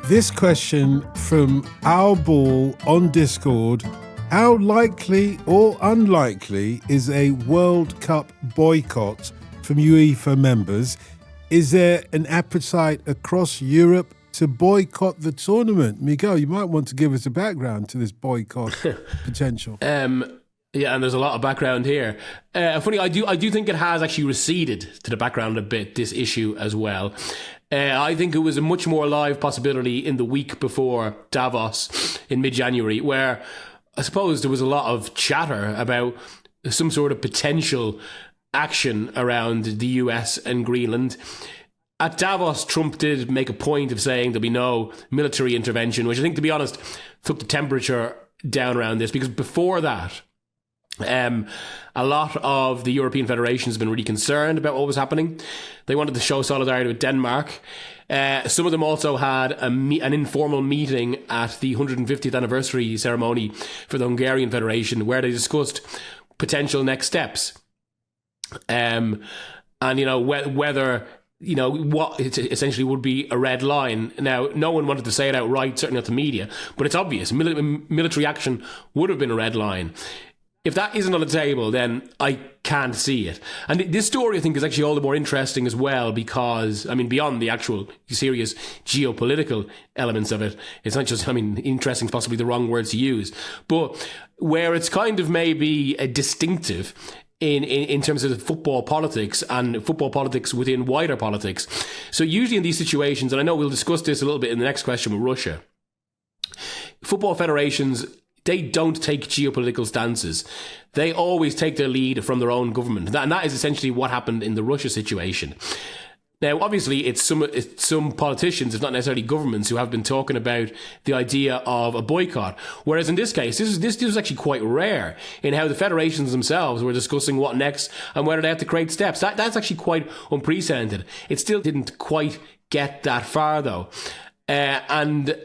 This question from Our Ball on Discord: how likely or unlikely is a World Cup boycott from UEFA members? Is there an appetite across Europe to boycott the tournament? Miguel, you might want to give us a background to this boycott potential. Yeah, and there's a lot of background here. Funny, I do think it has actually receded to the background a bit, this issue as well. I think it was a much more live possibility in the week before Davos in mid-January, where I suppose there was a lot of chatter about some sort of potential action around the US and Greenland. At Davos, Trump did make a point of saying there'll be no military intervention, which I think, to be honest, took the temperature down around this, because before that, a lot of the European federations have been really concerned about what was happening. They wanted to show solidarity with Denmark. Some of them also had an informal meeting at the 150th anniversary ceremony for the Hungarian Federation, where they discussed potential next steps. And, whether, what it essentially would be a red line. Now, no one wanted to say it outright, certainly not the media, but it's obvious. Military action would have been a red line. If that isn't on the table, then I can't see it. And this story, I think, is actually all the more interesting as well because, beyond the actual serious geopolitical elements of it, it's not just, interesting is possibly the wrong word to use, but where it's kind of maybe a distinctive in terms of football politics and football politics within wider politics. So usually in these situations, and I know we'll discuss this a little bit in the next question with Russia, football federations, they don't take geopolitical stances. They always take their lead from their own government. And that is essentially what happened in the Russia situation. Now, obviously, it's some politicians, if not necessarily governments, who have been talking about the idea of a boycott. Whereas in this case, this was actually quite rare in how the federations themselves were discussing what next and whether they have to create steps. That's actually quite unprecedented. It still didn't quite get that far, though. And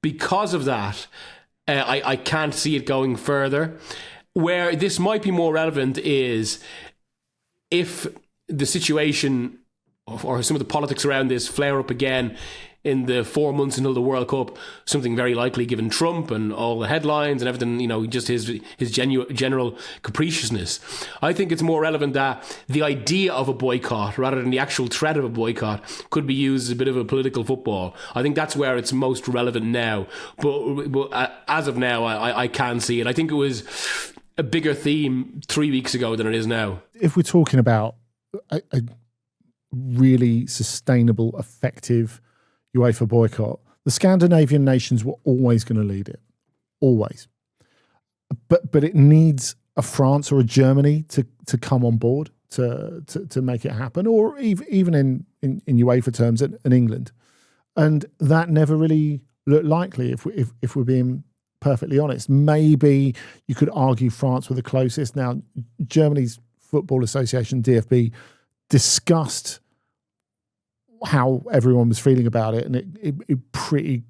because of that, I can't see it going further. Where this might be more relevant is if the situation or some of the politics around this flare up again in the 4 months until the World Cup, something very likely given Trump and all the headlines and everything, just his general capriciousness. I think it's more relevant that the idea of a boycott, rather than the actual threat of a boycott, could be used as a bit of a political football. I think that's where it's most relevant now. But as of now, I can see it. I think it was a bigger theme 3 weeks ago than it is now. If we're talking about a really sustainable, effective UEFA boycott, the Scandinavian nations were always going to lead it, always. But it needs a France or a Germany to come on board to make it happen, or even in UEFA terms, in England, and that never really looked likely. If we're being perfectly honest, maybe you could argue France were the closest. Now, Germany's Football Association (DFB) discussed how everyone was feeling about it, and it pretty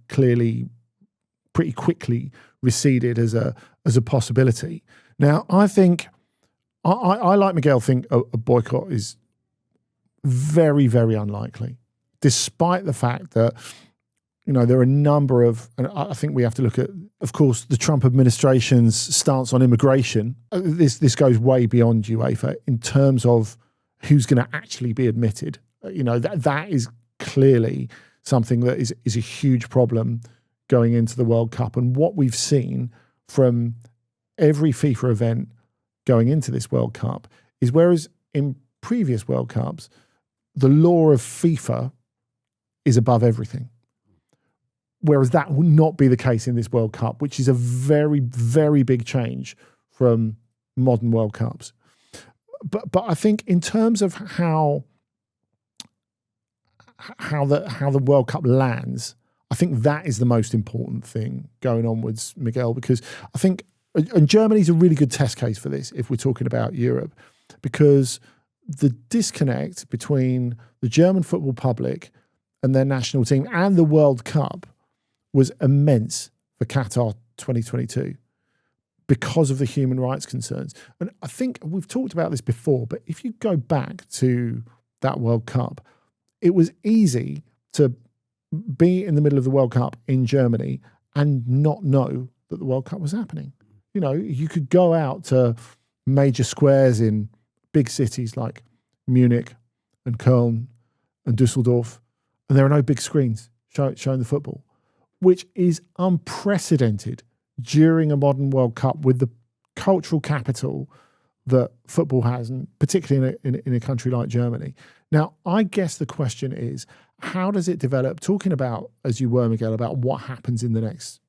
quickly receded as a possibility. Now, I think I like Miguel, think a boycott is very, very unlikely, despite the fact that there are a number of, and I think we have to look at, of course, the Trump administration's stance on immigration. This goes way beyond UEFA in terms of who's going to actually be admitted. That is clearly something that is a huge problem going into the World Cup. And what we've seen from every FIFA event going into this World Cup is, whereas in previous World Cups, the law of FIFA is above everything, whereas that will not be the case in this World Cup, which is a very, very big change from modern World Cups. But I think in terms of how the World Cup lands, I think that is the most important thing going onwards, Miguel, because I think, and Germany's a really good test case for this if we're talking about Europe, because the disconnect between the German football public and their national team and the World Cup was immense for Qatar 2022 because of the human rights concerns. And I think we've talked about this before, but if you go back to that World Cup, it was easy to be in the middle of the World Cup in Germany and not know that the World Cup was happening. You know, you could go out to major squares in big cities like Munich and Köln and Dusseldorf, and there are no big screens showing the football, which is unprecedented during a modern World Cup with the cultural capital that football has, and particularly in a country like Germany. Now, I guess the question is, how does it develop? Talking about, as you were, Miguel, about what happens in the next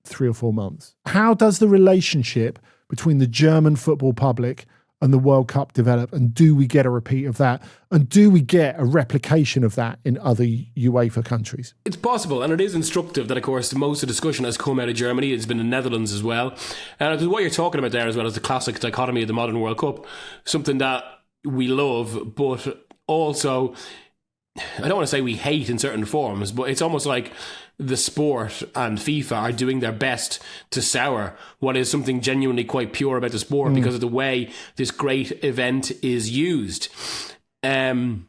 3 or 4 months. How does the relationship between the German football public and the World Cup develop? And do we get a repeat of that? And do we get a replication of that in other UEFA countries? It's possible, and it is instructive that, of course, most of the discussion has come out of Germany. It's been in the Netherlands as well. And what you're talking about there as well is the classic dichotomy of the modern World Cup, something that we love, but also, I don't want to say we hate in certain forms, but it's almost like the sport and FIFA are doing their best to sour what is something genuinely quite pure about the sport because of the way this great event is used. And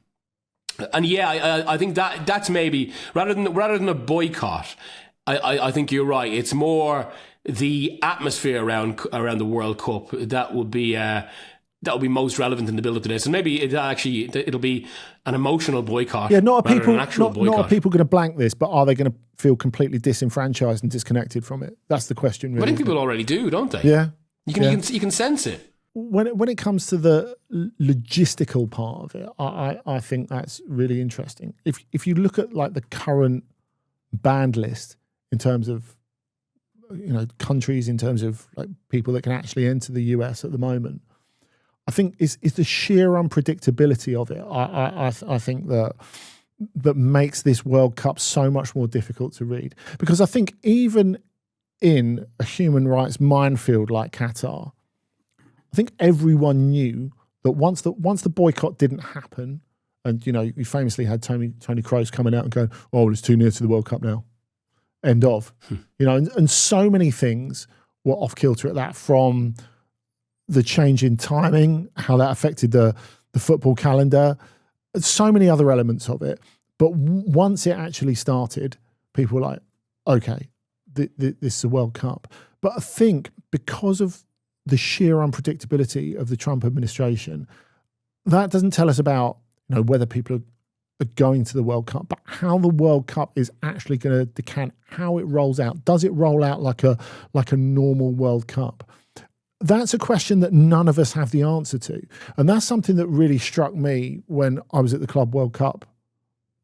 yeah, I think that's maybe rather than a boycott. I think you're right. It's more the atmosphere around the World Cup that would be most relevant in the build up to this, and maybe it'll be an emotional boycott. Yeah, not an actual boycott. Not are people going to blank this, but are they going to feel completely disenfranchised and disconnected from it? That's the question. Really, I think people already do, don't they? Yeah, you can sense it. When it comes to the logistical part of it, I think that's really interesting. If you look at like the current banned list in terms of countries, in terms of like people that can actually enter the US at the moment, I think it's the sheer unpredictability of it. I think that makes this World Cup so much more difficult to read, because I think even in a human rights minefield like Qatar, I think everyone knew that once the boycott didn't happen, and you famously had Tony Kroos coming out and going, "Oh, well, it's too near to the World Cup now." End of. And so many things were off kilter at that, from the change in timing, how that affected the football calendar, so many other elements of it. But once it actually started, people were like, okay, this is a World Cup. But I think because of the sheer unpredictability of the Trump administration, that doesn't tell us about whether people are going to the World Cup, but how the World Cup is actually going to decant, how it rolls out. Does it roll out like a normal World Cup? That's a question that none of us have the answer to. And that's something that really struck me when I was at the Club World Cup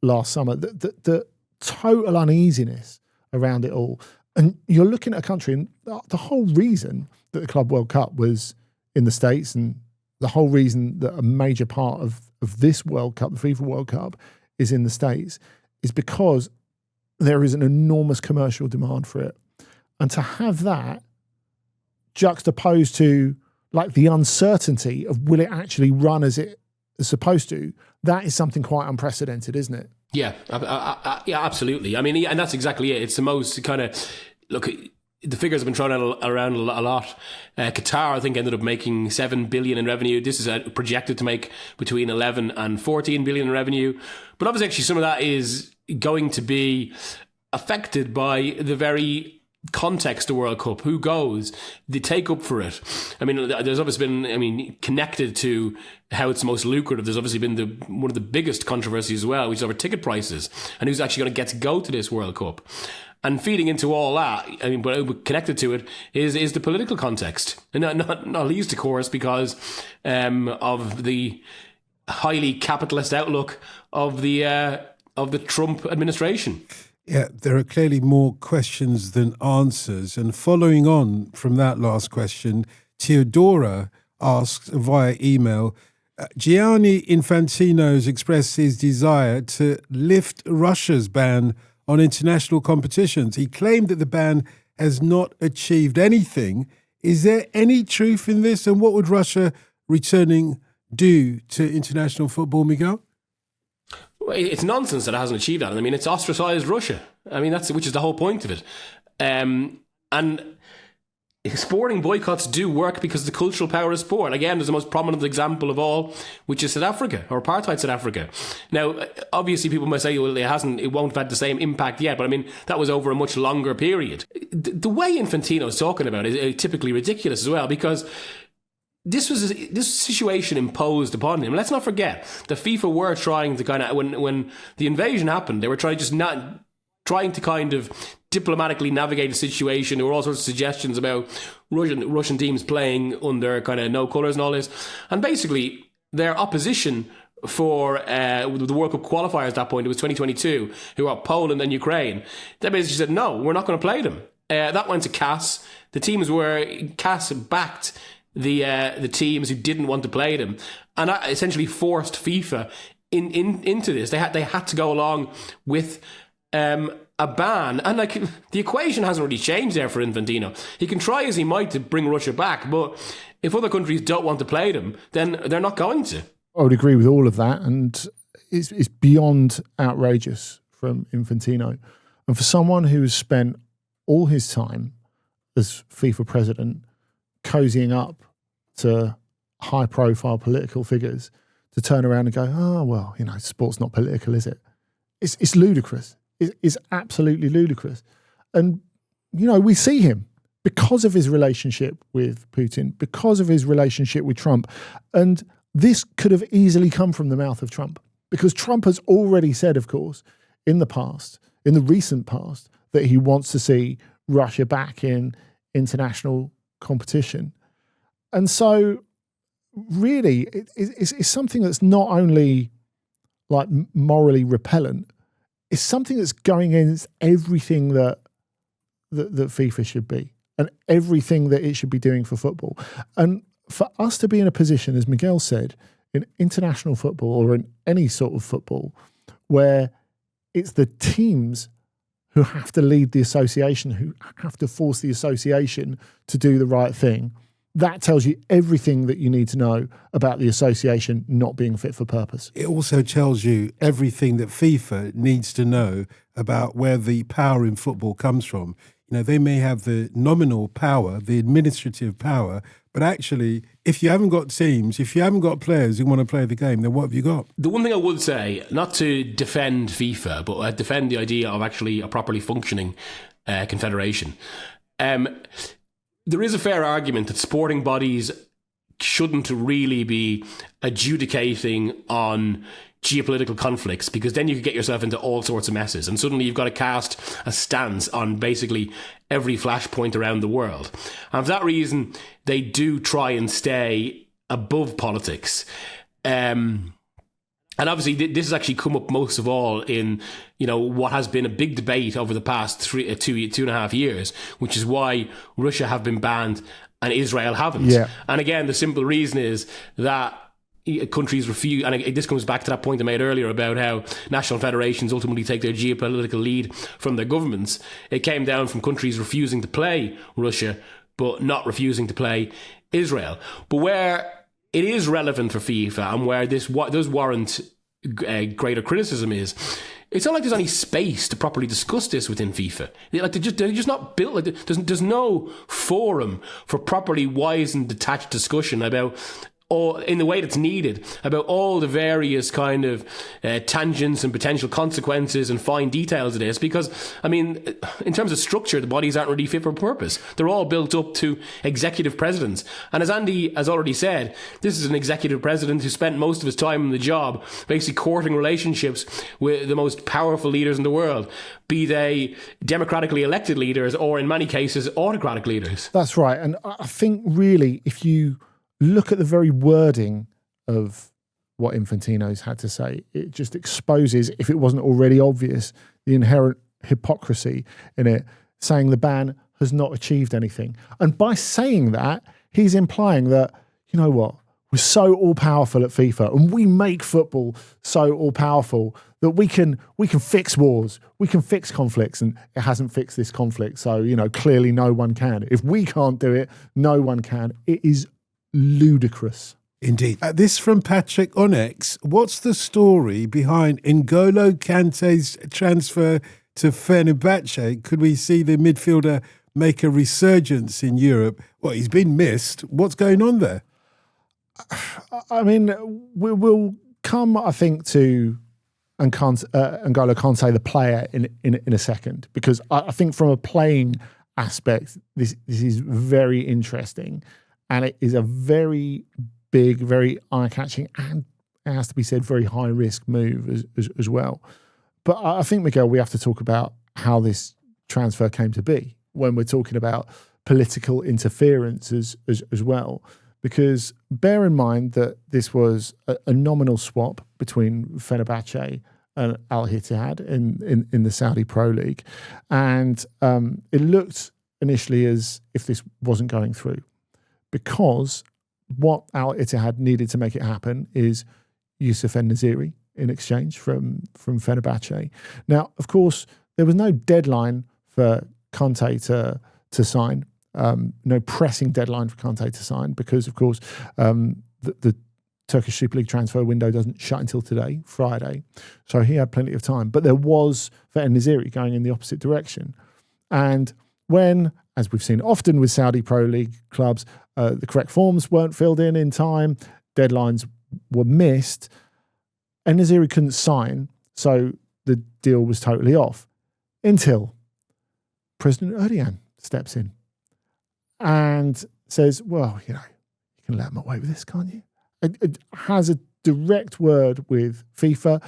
last summer, the total uneasiness around it all. And you're looking at a country, and the whole reason that the Club World Cup was in the States, and the whole reason that a major part of this World Cup, the FIFA World Cup, is in the States, is because there is an enormous commercial demand for it. And to have that juxtaposed to like the uncertainty of will it actually run as it is supposed to, that is something quite unprecedented, isn't it? Yeah, yeah, absolutely. I mean, and that's exactly it. It's the most kind of, look, the figures have been thrown around a lot. Qatar, I think, ended up making 7 billion in revenue. This is projected to make between 11 and 14 billion in revenue. But obviously, actually, some of that is going to be affected by the very context of World Cup, who goes, the take up for it. I mean, there's obviously been, connected to how it's most lucrative, there's obviously been one of the biggest controversies as well, which is over ticket prices and who's actually going to get to go to this World Cup. And feeding into all that, but connected to it is the political context, and not least, of course, because of the highly capitalist outlook of the Trump administration. Yeah, there are clearly more questions than answers. And following on from that last question, Theodora asks via email, Gianni Infantino has expressed his desire to lift Russia's ban on international competitions. He claimed that the ban has not achieved anything. Is there any truth in this? And what would Russia returning do to international football, Miguel? It's nonsense that it hasn't achieved that. I mean, it's ostracised Russia. I mean, which is the whole point of it. And sporting boycotts do work because of the cultural power of sport. Again, there's the most prominent example of all, which is South Africa, or apartheid South Africa. Now, obviously, people might say, well, it won't have had the same impact yet, but I mean, that was over a much longer period. The way Infantino is talking about it is typically ridiculous as well, because this situation imposed upon him. Let's not forget, the FIFA were trying to kind of, when the invasion happened, they were trying to kind of diplomatically navigate the situation. There were all sorts of suggestions about Russian teams playing under kind of no colours and all this. And basically, their opposition for the World Cup qualifiers at that point, it was 2022, who were Poland and Ukraine, they basically said, no, we're not going to play them. That went to CAS. CAS backed the teams who didn't want to play them. And that essentially forced FIFA into this. They had to go along with a ban, and like the equation hasn't really changed there for Infantino. He can try as he might to bring Russia back, but if other countries don't want to play them, then they're not going to. I would agree with all of that, and it's beyond outrageous from Infantino. And for someone who has spent all his time as FIFA president cozying up to high-profile political figures to turn around and go, oh, well, sport's not political, is it? It's ludicrous. It's absolutely ludicrous. And, we see him because of his relationship with Putin, because of his relationship with Trump. And this could have easily come from the mouth of Trump, because Trump has already said, of course, in the recent past, that he wants to see Russia back in international competition. And so really it's something that's not only like morally repellent, it's something that's going against everything that FIFA should be and everything that it should be doing for football. And for us to be in a position, as Miguel said, in international football or in any sort of football, where it's the teams who have to lead the association, who have to force the association to do the right thing, that tells you everything that you need to know about the association not being fit for purpose. It also tells you everything that FIFA needs to know about where the power in football comes from. They may have the nominal power, the administrative power, but actually, if you haven't got teams, if you haven't got players who want to play the game, then what have you got? The one thing I would say, not to defend FIFA, but defend the idea of actually a properly functioning confederation. There is a fair argument that sporting bodies shouldn't really be adjudicating on geopolitical conflicts, because then you could get yourself into all sorts of messes, and suddenly you've got to cast a stance on basically every flashpoint around the world. And for that reason, they do try and stay above politics. And obviously, this has actually come up most of all in, what has been a big debate over the past 2.5 years, which is why Russia have been banned and Israel haven't. Yeah. And again, the simple reason is that countries refuse, and this comes back to that point I made earlier about how national federations ultimately take their geopolitical lead from their governments. It came down from countries refusing to play Russia, but not refusing to play Israel. But where it is relevant for FIFA and where this does warrant greater criticism is, it's not like there's any space to properly discuss this within FIFA. They're just not built. Like, there's no forum for properly wise and detached discussion about, or in the way that's needed, about all the various kind of tangents and potential consequences and fine details of this. Because, in terms of structure, the bodies aren't really fit for purpose. They're all built up to executive presidents. And as Andy has already said, this is an executive president who spent most of his time in the job basically courting relationships with the most powerful leaders in the world, be they democratically elected leaders or, in many cases, autocratic leaders. That's right. And I think really, if you look at the very wording of what Infantino's had to say, it just exposes, if it wasn't already obvious, the inherent hypocrisy in it, saying the ban has not achieved anything. And by saying that, he's implying that, you know what, we're so all-powerful at FIFA and we make football so all-powerful that we can fix wars, we can fix conflicts, and it hasn't fixed this conflict. So, clearly no one can. If we can't do it, no one can. It is ludicrous. Indeed. This from Patrick Onyx. What's the story behind N'Golo Kanté's transfer to Fenerbahçe? Could we see the midfielder make a resurgence in Europe. Well, he's been missed. What's going on there? I mean, we will come, I think, to N'Golo Kanté, the player, in a second, because I think from a playing aspect, this is very interesting, and it is a very big, very eye-catching, and it has to be said, very high-risk move as well. But I think, Miguel, we have to talk about how this transfer came to be when we're talking about political interference as well. Because bear in mind that this was a nominal swap between Fenerbahçe and Al Ittihad in the Saudi Pro League. And it looked initially as if this wasn't going through, because what Al Ittihad needed to make it happen is Youssef En-Nesyri in exchange from Fenerbahçe. Now, of course, there was no deadline for Kanté to sign. No pressing deadline for Kanté to sign, because, of course, the Turkish Super League transfer window doesn't shut until today, Friday. So he had plenty of time. But there was for En-Nesyri going in the opposite direction. And when, as we've seen often with Saudi Pro League clubs, the correct forms weren't filled in time, deadlines were missed, En-Nesyri couldn't sign, so the deal was totally off. Until President Erdogan steps in and says, well, you can let them away with this, can't you? It has a direct word with FIFA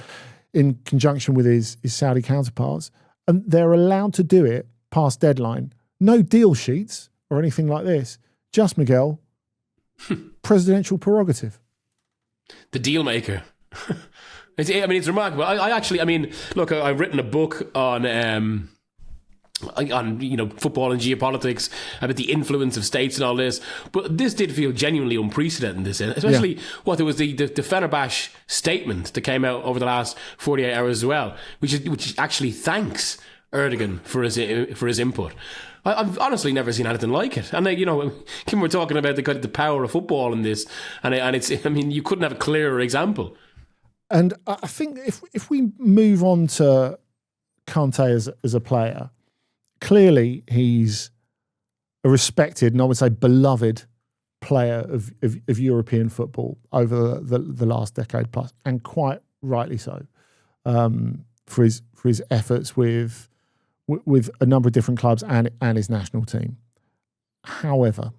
in conjunction with his Saudi counterparts, and they're allowed to do it past deadline. No deal sheets or anything like this. Just, Miguel, presidential prerogative. The deal maker. It's remarkable. Look, I've written a book on football and geopolitics, about the influence of states and all this, but this did feel genuinely unprecedented, especially there was the Fenerbahçe statement that came out over the last 48 hours as well, which actually thanks Erdogan for his input. I've honestly never seen anything like it. And we're talking about the power of football in this, and you couldn't have a clearer example. And I think if we move on to Kanté as a player, clearly he's a respected, and I would say beloved, player of European football over the last decade plus, and quite rightly so, for his efforts with a number of different clubs and his national team. However,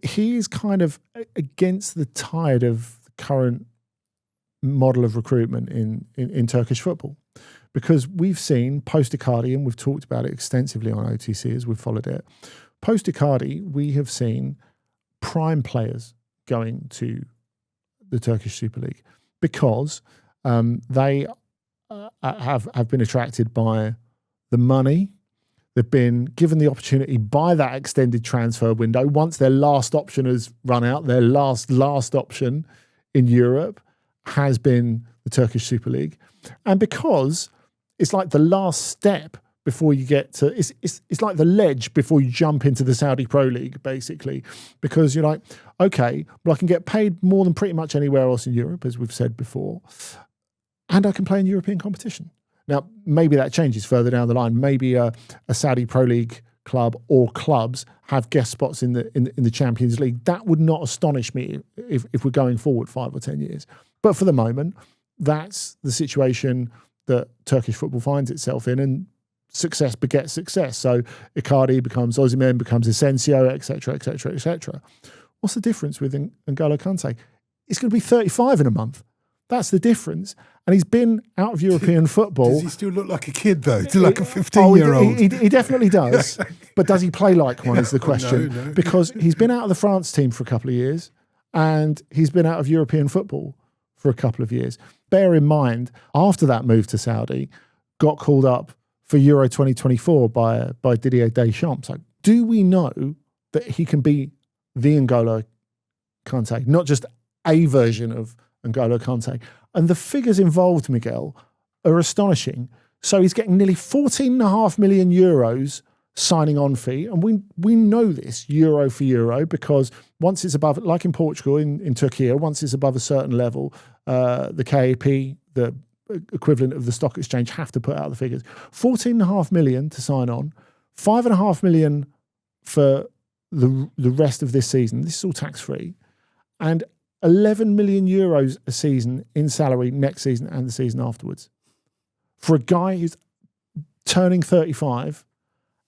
he is kind of against the tide of the current model of recruitment in Turkish football, because we've seen post-Icardi, and we've talked about it extensively on OTC as we've followed it. Post-Icardi, we have seen prime players going to the Turkish Super League because they have been attracted by the money. They've been given the opportunity by that extended transfer window. Once their last option has run out, their last option in Europe has been the Turkish Super League. And because it's like the last step before you get to, it's like the ledge before you jump into the Saudi Pro League, basically, because you're like, okay, well, I can get paid more than pretty much anywhere else in Europe, as we've said before, and I can play in European competition. Now, maybe that changes further down the line. Maybe a Saudi Pro League club or clubs have guest spots in the Champions League. That would not astonish me if we're going forward 5 or 10 years. But for the moment, that's the situation that Turkish football finds itself in, and success begets success. So Icardi becomes Osimhen, becomes Asensio, etc., etc., etc. What's the difference with N'Golo Kanté? He's going to be 35 in a month. That's the difference. And he's been out of European football. Does he still look like a kid, though? Still like a 15-year-old? He definitely does. But does he play like one is the question. No. Because he's been out of the France team for a couple of years, and he's been out of European football for a couple of years. Bear in mind, after that move to Saudi, got called up for Euro 2024 by Didier Deschamps. So do we know that he can be the N'Golo Kanté, not just a version of N'Golo Kanté? And the figures involved, Miguel, are astonishing. So he's getting nearly 14.5 million euros signing on fee. And we know this euro for euro, because once it's above, like in Portugal, in Turkey, once it's above a certain level, the KAP, the equivalent of the stock exchange have to put out the figures. 14.5 million to sign on, 5.5 million for the rest of this season. This is all tax-free. And 11 million euros a season in salary next season and the season afterwards. For a guy who's turning 35,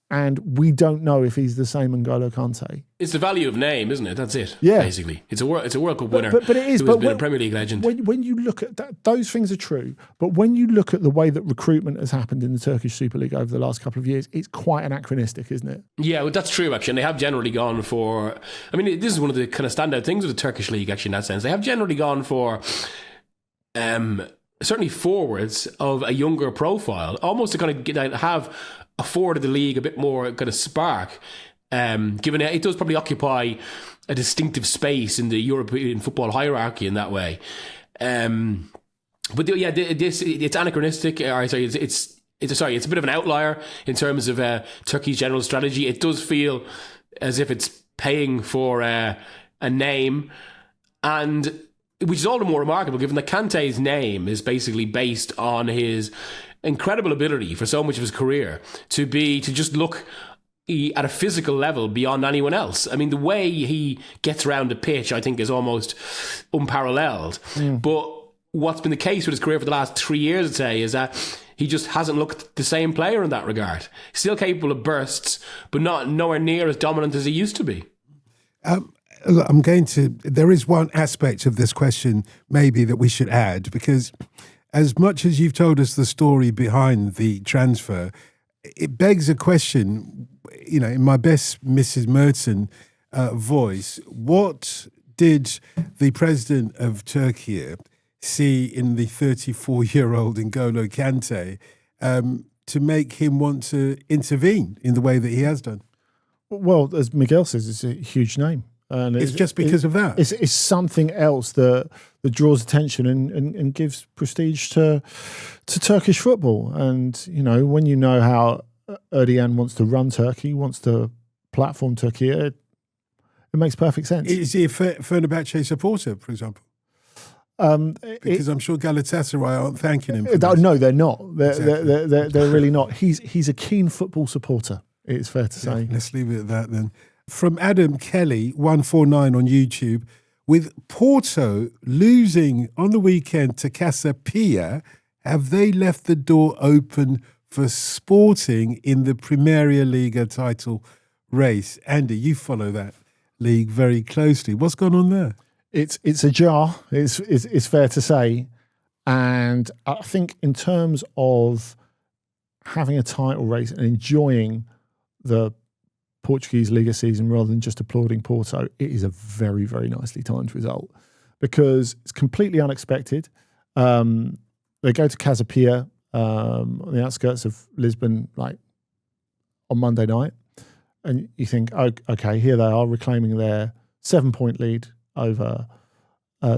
and we don't know if he's the same N'Golo Kanté. It's the value of name, isn't it? That's it. Yeah, basically, it's a World Cup winner. But it is. Who has been a Premier League legend. When you look at that, those things are true. But when you look at the way that recruitment has happened in the Turkish Super League over the last couple of years, it's quite anachronistic, isn't it? Yeah, well, that's true actually. And they have generally gone for. I mean, this is one of the kind of standout things of the Turkish league actually in that sense. They have generally gone for. Certainly forwards of a younger profile, almost to kind of have afforded the league a bit more kind of spark, given it does probably occupy a distinctive space in the European football hierarchy in that way. But yeah, it's anachronistic. It's a bit of an outlier in terms of Turkey's general strategy. It does feel as if it's paying for a name, and which is all the more remarkable given that Kanté's name is basically based on his incredible ability for so much of his career to just look at a physical level beyond anyone else. I mean, the way he gets around the pitch, I think, is almost unparalleled. But what's been the case with his career for the last 3 years, I'd say, is that he just hasn't looked the same player in that regard. Still capable of bursts, but nowhere near as dominant as he used to be. There is one aspect of this question maybe that we should add, because as much as you've told us the story behind the transfer, it begs a question, in my best Mrs. Merton voice, what did the president of Turkey see in the 34-year-old N'Golo Kanté to make him want to intervene in the way that he has done? Well, as Miguel says, it's a huge name. And it's just because of that. It's something else that draws attention and gives prestige to Turkish football. And, when you know how Erdogan wants to run Turkey, wants to platform Turkey, it makes perfect sense. Is he a Fenerbahçe supporter, for example? Because I'm sure Galatasaray aren't thanking him for this. No, they're not. They're really not. He's a keen football supporter, it's fair to say. Let's leave it at that then. From Adam Kelly, 149 on YouTube, with Porto losing on the weekend to Casa Pia, have they left the door open for Sporting in the Primeira Liga title race? Andy, you follow that league very closely. What's gone on there? It's a jar, it's fair to say. And I think in terms of having a title race and enjoying the Portuguese Liga season rather than just applauding Porto, it is a very, very nicely timed result because it's completely unexpected. They go to Casa Pia on the outskirts of Lisbon, like on Monday night, and you think, oh, okay, here they are reclaiming their 7-point lead over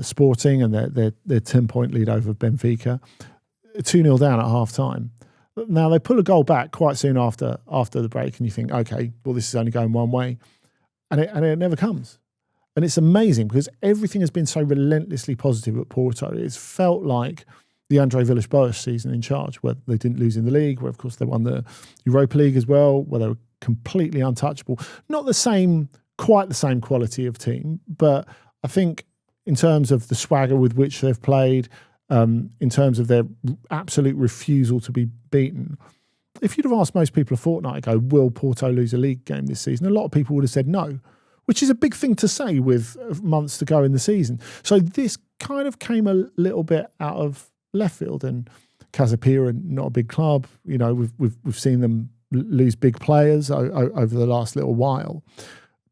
Sporting and their 10-point lead over Benfica, 2-0 down at half time. Now, they pull a goal back quite soon after the break, and you think, okay, well, this is only going one way. And it never comes. And it's amazing because everything has been so relentlessly positive at Porto. It's felt like the Andre Villas-Boas season in charge, where they didn't lose in the league, where, of course, they won the Europa League as well, where they were completely untouchable. Not quite the same quality of team, but I think in terms of the swagger with which they've played, in terms of their absolute refusal to be beaten. If you'd have asked most people a fortnight ago, will Porto lose a league game this season? A lot of people would have said no, which is a big thing to say with months to go in the season. So this kind of came a little bit out of left field, and Casa Pia are not a big club. We've seen them lose big players over the last little while,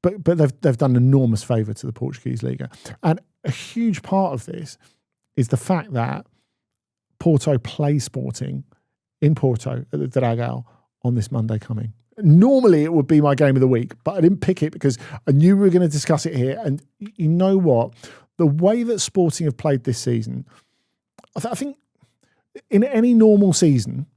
but they've done an enormous favour to the Portuguese Liga, and a huge part of this is the fact that Porto play Sporting in Porto at the Dragão on this Monday coming. Normally it would be my game of the week, but I didn't pick it because I knew we were going to discuss it here. And you know what? The way that Sporting have played this season, I think in any normal season,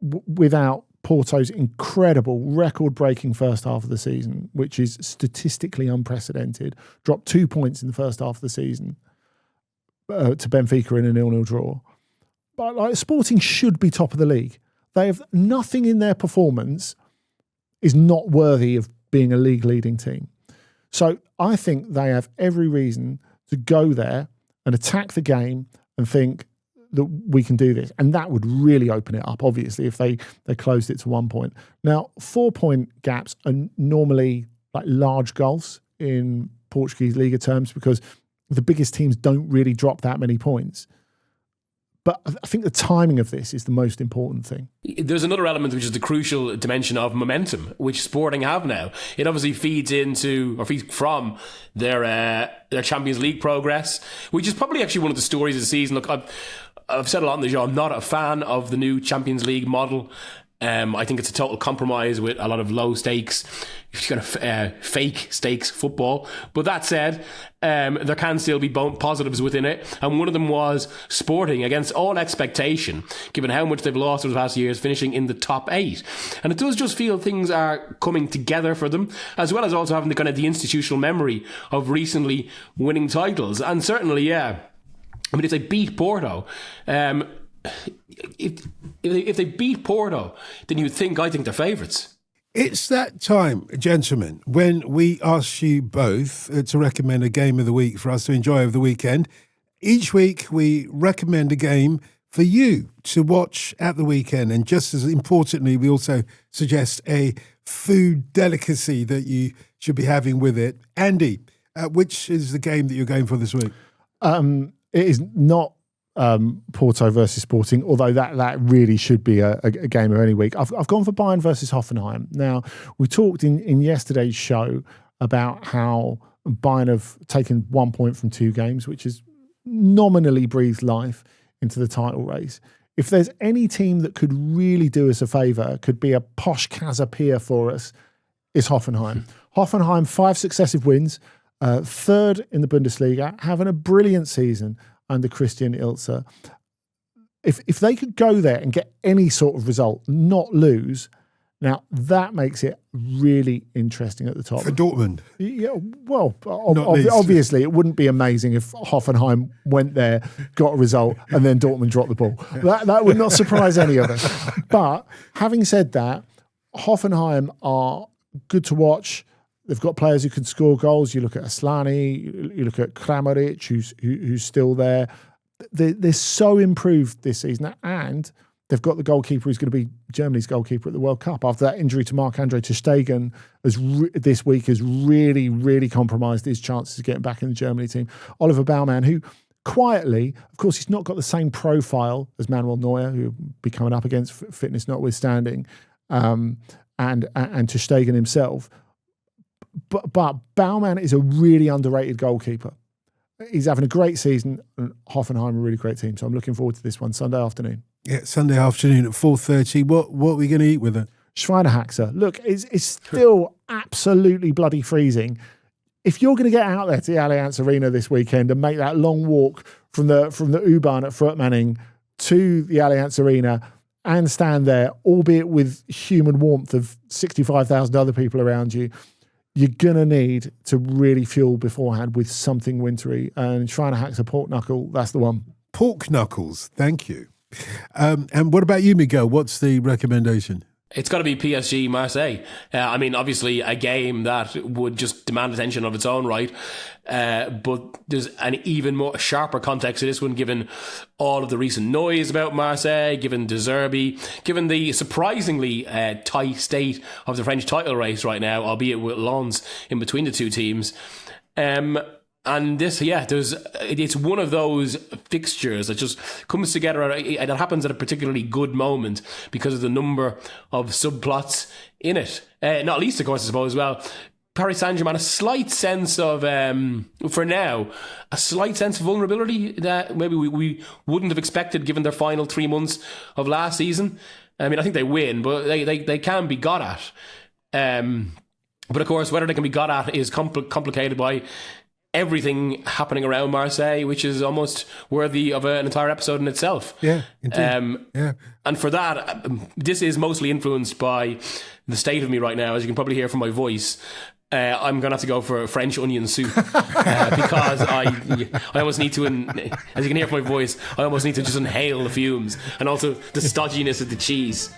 without Porto's incredible record-breaking first half of the season, which is statistically unprecedented, dropped 2 points in the first half of the season, to Benfica in a 0-0 draw. but like Sporting should be top of the league. They have nothing in their performance is not worthy of being a league leading team. So I think they have every reason to go there and attack the game and think that we can do this. And that would really open it up, obviously, if they closed it to 1 point. Now, 4-point gaps are normally like large goals in Portuguese Liga terms because the biggest teams don't really drop that many points. But I think the timing of this is the most important thing. There's another element which is the crucial dimension of momentum, which Sporting have now. It obviously feeds from their Champions League progress, which is probably actually one of the stories of the season. Look, I've said a lot on the show. I'm not a fan of the new Champions League model. I think it's a total compromise with a lot of low stakes, kind of fake stakes football. But that said, there can still be positives within it. And one of them was Sporting, against all expectation, given how much they've lost over the past years, finishing in the top 8. And it does just feel things are coming together for them, as well as also having the kind of the institutional memory of recently winning titles. And certainly, yeah, I mean, if they beat Porto, if they beat Porto, then I think they're favourites. It's that time, gentlemen, when we ask you both to recommend a game of the week for us to enjoy over the weekend. Each week we recommend a game for you to watch at the weekend. And just as importantly, we also suggest a food delicacy that you should be having with it. Andy, which is the game that you're going for this week? It is not Porto versus Sporting, although that really should be a game of any week. I've gone for Bayern versus Hoffenheim. Now, we talked in yesterday's show about how Bayern have taken 1 point from 2 games, which has nominally breathed life into the title race. If there's any team that could really do us a favour, could be a posh Casapia for us, is Hoffenheim. Hoffenheim, 5 successive wins, 3rd in the Bundesliga, having a brilliant season under Christian Ilse. If they could go there and get any sort of result, not lose, now that makes it really interesting at the top. For Dortmund? Yeah, well, obviously it wouldn't be amazing if Hoffenheim went there, got a result, and then Dortmund dropped the ball. That would not surprise any of us. But having said that, Hoffenheim are good to watch. They've got players who can score goals. You look at Aslani, you look at Kramaric, who's still there. They're so improved this season, and they've got the goalkeeper who's going to be Germany's goalkeeper at the World Cup. After that injury to Marc-Andre ter Stegen this week has really, really compromised his chances of getting back in the Germany team. Oliver Baumann, who quietly, of course, he's not got the same profile as Manuel Neuer, who will be coming up against, fitness notwithstanding, and ter Stegen himself. But Baumann is a really underrated goalkeeper. He's having a great season, and Hoffenheim a really great team. So I'm looking forward to this one Sunday afternoon. Yeah, Sunday afternoon at 4:30. What are we going to eat with it? Schweinehaxe. Look, it's still absolutely bloody freezing. If you're going to get out there to the Allianz Arena this weekend and make that long walk from the U-Bahn at Frutmanning to the Allianz Arena and stand there, albeit with human warmth of 65,000 other people around you, you're going to need to really fuel beforehand with something wintry. And Schweinehaxe pork knuckle, that's the one. Pork knuckles, thank you. And what about you, Miguel? What's the recommendation? It's got to be PSG Marseille. I mean, obviously a game that would just demand attention of its own right. But there's an even more sharper context to this one, given all of the recent noise about Marseille, given De Zerbi, given the surprisingly tight state of the French title race right now, albeit with Lens in between the two teams. And this, it's one of those fixtures that just comes together, and it happens at a particularly good moment because of the number of subplots in it. Not least, of course, I suppose, well, Paris Saint-Germain, a slight sense of, for now, a slight sense of vulnerability that maybe we wouldn't have expected given their final 3 months of last season. I mean, I think they win, but they can be got at. But of course, whether they can be got at is complicated by everything happening around Marseille, which is almost worthy of an entire episode in itself. Yeah, indeed. And for that, this is mostly influenced by the state of me right now, as you can probably hear from my voice. I'm going to have to go for French onion soup because I almost need to, as you can hear from my voice, I almost need to just inhale the fumes and also the stodginess of the cheese.